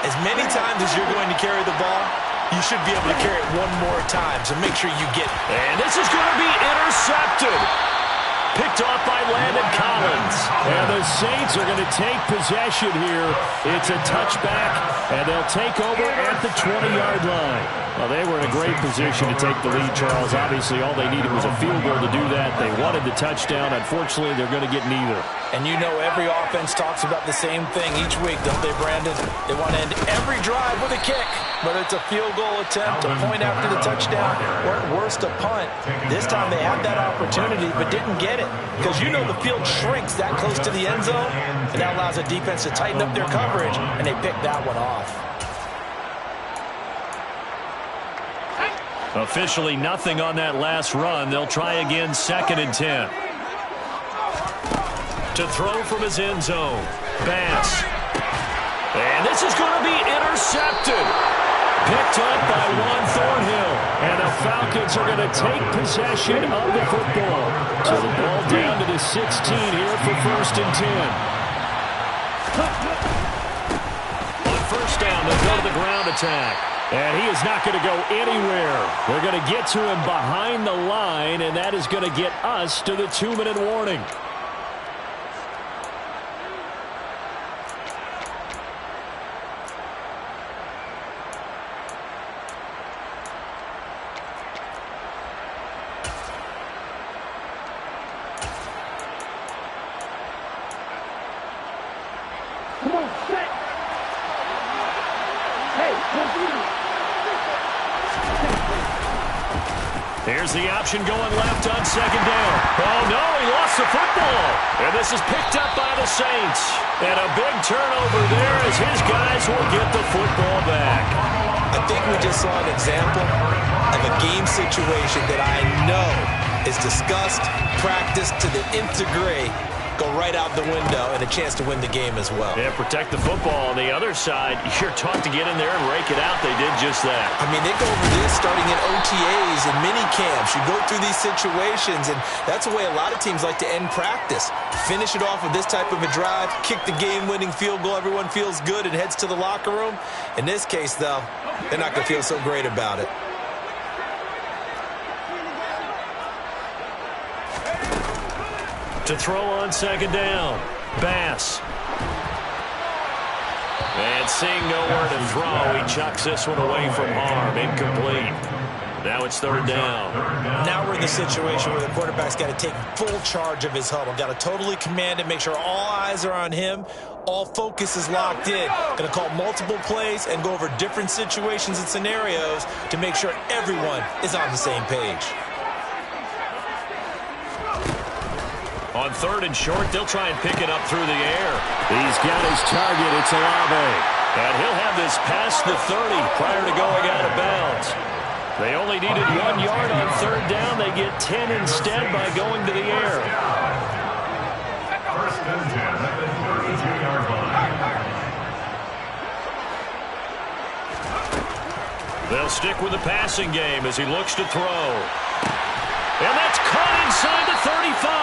as many times as you're going to carry the ball, you should be able to carry it one more time, so make sure you get it. And this is going to be intercepted. Picked off by Landon Collins. And the the Saints are going to take possession here. It's a touchback, and they'll take over at the 20-yard line. Well, they were in a great position to take the lead, Charles. Obviously, all they needed was a field goal to do that. They wanted the touchdown. Unfortunately, they're going to get neither. And you know every offense talks about the same thing each week, don't they, Brandon? They want to end every drive with a kick, whether it's a field goal attempt, a point after the touchdown, or at worst, a punt. This time they had that opportunity but didn't get it because you know the field shrinks that close to the end zone, and that allows the defense to tighten up their coverage, and they picked that one off. Officially nothing on that last run. They'll try again, 2nd and 10. To throw from his end zone. Bass. And this is going to be intercepted. Picked up by Juan Thornhill. And the Falcons are going to take possession of the football. So the ball down to the 16 here for 1st and 10. On 1st down, they'll go to the ground attack. And he is not going to go anywhere. They're going to get to him behind the line, and that is going to get us to the 2-minute warning. Come on, set. Hey, Here's the option going left on 2nd down. Oh, no, he lost the football. And this is picked up by the Saints. And a big turnover there as his guys will get the football back. I think we just saw an example of a game situation that I know is discussed, practiced to the nth degree, go right out the window, and a chance to win the game as well. Yeah, protect the football. On the other side, you're taught to get in there and rake it out. They did just that. I mean, they go over this starting in OTAs and mini camps. You go through these situations, and that's the way a lot of teams like to end practice. Finish it off with this type of a drive, kick the game-winning field goal. Everyone feels good and heads to the locker room. In this case, though, they're not going to feel so great about it. To throw on 2nd down. Bass. And seeing nowhere to throw, he chucks this one away from harm. Incomplete. Now it's 3rd down. Now we're in the situation where the quarterback's got to take full charge of his huddle. Got to totally command it, make sure all eyes are on him. All focus is locked in. Going to call multiple plays and go over different situations and scenarios to make sure everyone is on the same page. On 3rd and short, they'll try and pick it up through the air. He's got his target. It's Olave. And he'll have this past the 30 prior to going out of bounds. They only needed 1 yard on 3rd down. They get 10 instead by going to the air. 1st and 10 at the 32-yard line. They'll stick with the passing game as he looks to throw. And that's caught inside the 35.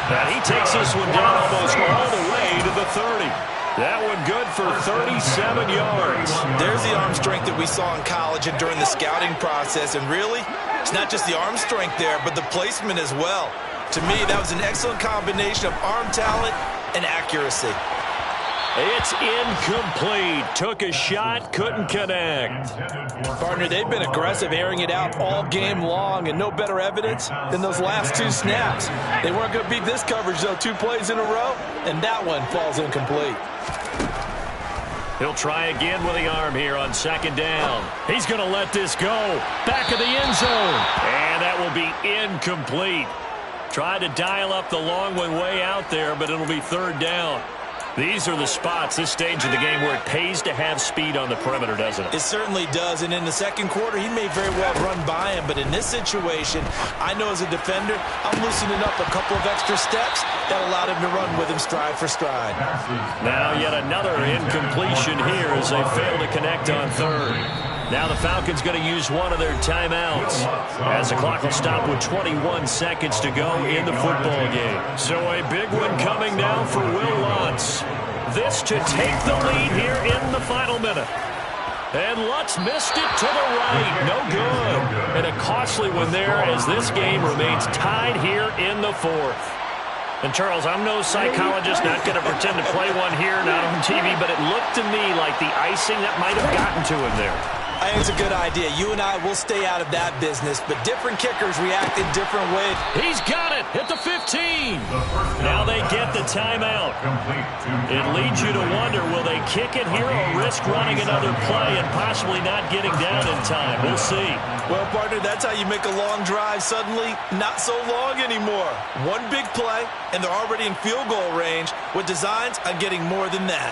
And he takes this one down almost all the way to the 30. That one good for 37 yards. There's the arm strength that we saw in college and during the scouting process. And really, it's not just the arm strength there, but the placement as well. To me, that was an excellent combination of arm talent and accuracy. It's incomplete. Took a shot, couldn't connect. Partner, they've been aggressive, airing it out all game long, and no better evidence than those last 2 snaps. They weren't going to beat this coverage, though, 2 plays in a row, and that one falls incomplete. He'll try again with the arm here on 2nd down. He's going to let this go. Back of the end zone. And that will be incomplete. Tried to dial up the long one way out there, but it'll be 3rd down. These are the spots, this stage of the game, where it pays to have speed on the perimeter, doesn't it? It certainly does, and in the 2nd quarter, he may very well run by him, but in this situation, I know as a defender, I'm loosening up a couple of extra steps that allowed him to run with him stride for stride. Now yet another incompletion here as they fail to connect on 3rd. Now the Falcons going to use one of their timeouts as the clock will stop with 21 seconds to go in the football game. So a big one coming now for Will Lutz. This to take the lead here in the final minute. And Lutz missed it to the right. No good. And a costly one there as this game remains tied here in the 4th. And, Charles, I'm no psychologist, not going to pretend to play one here, not on TV, but it looked to me like the icing that might have gotten to him there. I think it's a good idea. You and I will stay out of that business, but different kickers react in different ways. He's got it at the 15. Now they get the timeout. It leads you to wonder, will they kick it here or risk running another play and possibly not getting down in time? We'll see. Well, partner, that's how you make a long drive suddenly not so long anymore. One big play, and they're already in field goal range with designs on getting more than that.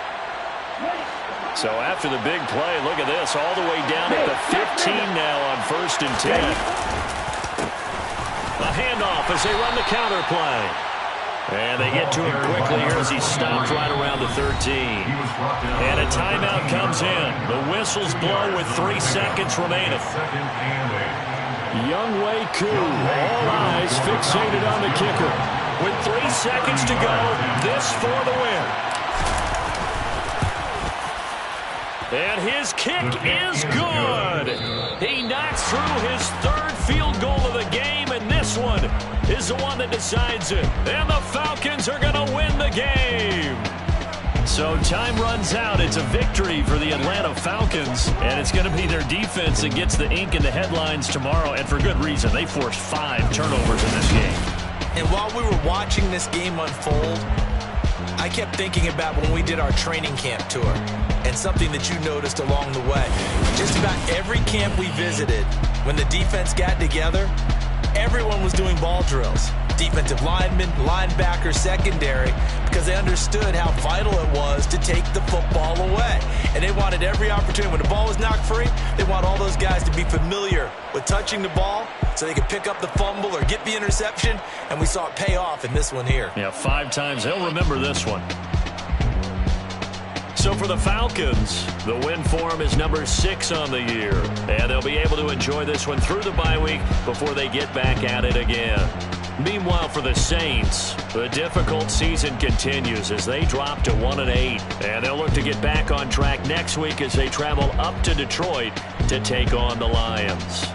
So after the big play, look at this, all the way down at the 15 now on 1st and 10. A handoff as they run the counter play. And they get to him quickly here as he stops right around the 13. And a timeout comes in. The whistles blow with 3 seconds remaining. Younghoe Koo, all eyes fixated on the kicker. With 3 seconds to go, this for the win. And his kick is good. He knocks through his 3rd field goal of the game, and this one is the one that decides it. And the Falcons are going to win the game. So time runs out. It's a victory for the Atlanta Falcons, and it's going to be their defense that gets the ink in the headlines tomorrow, and for good reason. They forced 5 turnovers in this game. And while we were watching this game unfold, I kept thinking about when we did our training camp tour and something that you noticed along the way. Just about every camp we visited, when the defense got together, everyone was doing ball drills. Defensive linemen, linebackers, secondary, because they understood how vital it was to take the football away. And they wanted every opportunity. When the ball was knocked free, they want all those guys to be familiar with touching the ball so they could pick up the fumble or get the interception, and we saw it pay off in this one here. Yeah, 5 times. They'll remember this one. So for the Falcons, the win for them is number 6 on the year. And they'll be able to enjoy this one through the bye week before they get back at it again. Meanwhile, for the Saints, the difficult season continues as they drop to 1-8. And they'll look to get back on track next week as they travel up to Detroit to take on the Lions.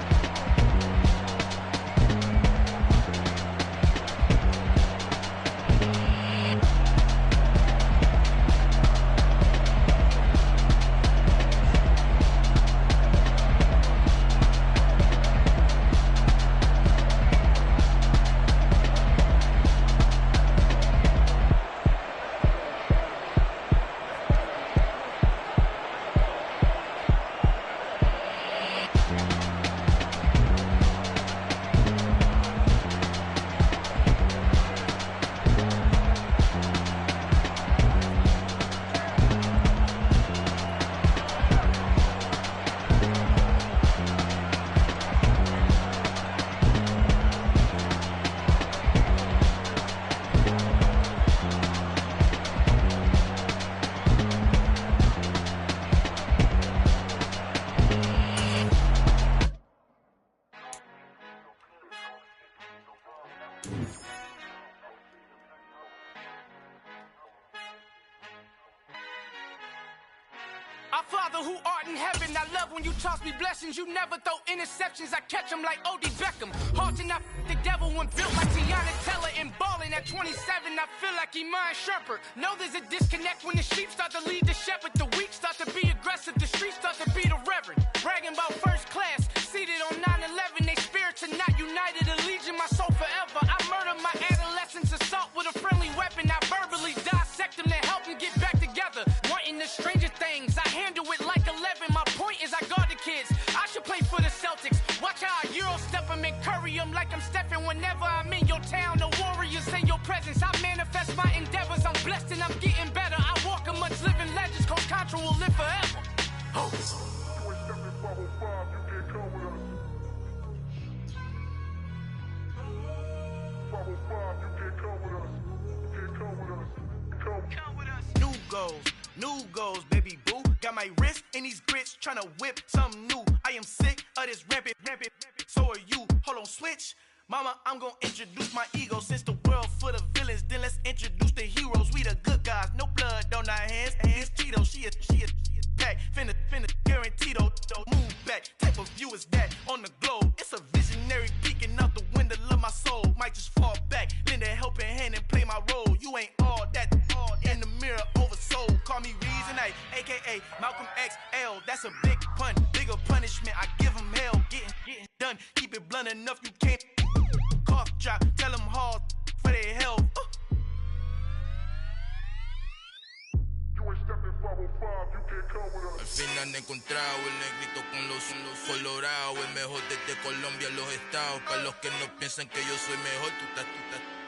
Our Father who art in heaven, I love when you toss me blessings. You never throw interceptions, I catch them like O.D. Beckham. Hard to not the devil when built like Tiana Teller and balling at 27. I feel like Iman Shumpert. Know there's a disconnect when the sheep start to lead the shepherd. The weak start to be aggressive, the streets start to be the reverend. Bragging about first class, seated on 9/11. They spirits are not united, a legion, my soul forever. I murdered my adolescence, assault with a friendly weapon. I verbally dissect them to help them get back together. Wanting the stranger things, I handle it like 11. My point is I guard the kids. I should play for the Celtics. Watch how I Euro step them and curry them like I'm stepping. Whenever I'm in your town, the Warriors in your presence. I manifest my endeavors. I'm blessed and I'm getting better. I walk amongst living legends. Coach Contra will live forever. New goals, baby boo. Got my wrist in these grits, tryna whip something new. I am sick of this rampant. So are you. Hold on, switch. Mama, I'm gonna introduce my ego. Since the world full of villains, then let's introduce the heroes. We the good guys, no blood on our hands. It's Tito, she is back. Finna, guaranteed, move back. Type of view is that on the globe. It's a visionary peeking out the window of my soul. Might just fall back, lend a helping hand and play my mirror oversold. Call me Reason A, a.k.a. Malcolm XL. That's a big pun, bigger punishment. I give him hell, getting done. Keep it blunt enough, you can't cough drop. Tell them hard for their health. Al fin han encontrado el negrito con los colorados, el mejor desde Colombia, los estados. Para los que no piensan que yo soy mejor,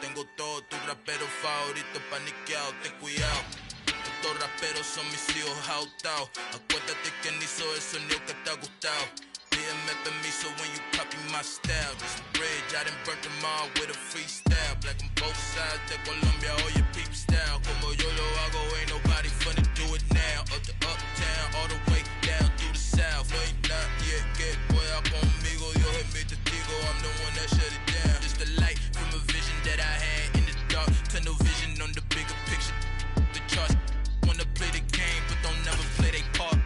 tengo todo, tus raperos favoritos paniqueados, ten cuidado. Estos raperos son mis hijos jautados. Acuérdate quién hizo el sonido que te ha gustado. Pídeme permiso when you copy my style. This bridge, I done burnt them all with a freestyle. Black on both sides de Colombia, oye peep style. Como yo lo hago, ain't nobody finna do it now. Up to uptown, all the way down through the south. No hay nadie que pueda conmigo, Dios es mi testigo. I'm the one that shut it down. Just the light from a vision that I had in the dark. Tunnel vision on the bigger picture. The charts wanna play the game, but don't never play their part.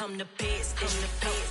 I'm the best, I'm the best.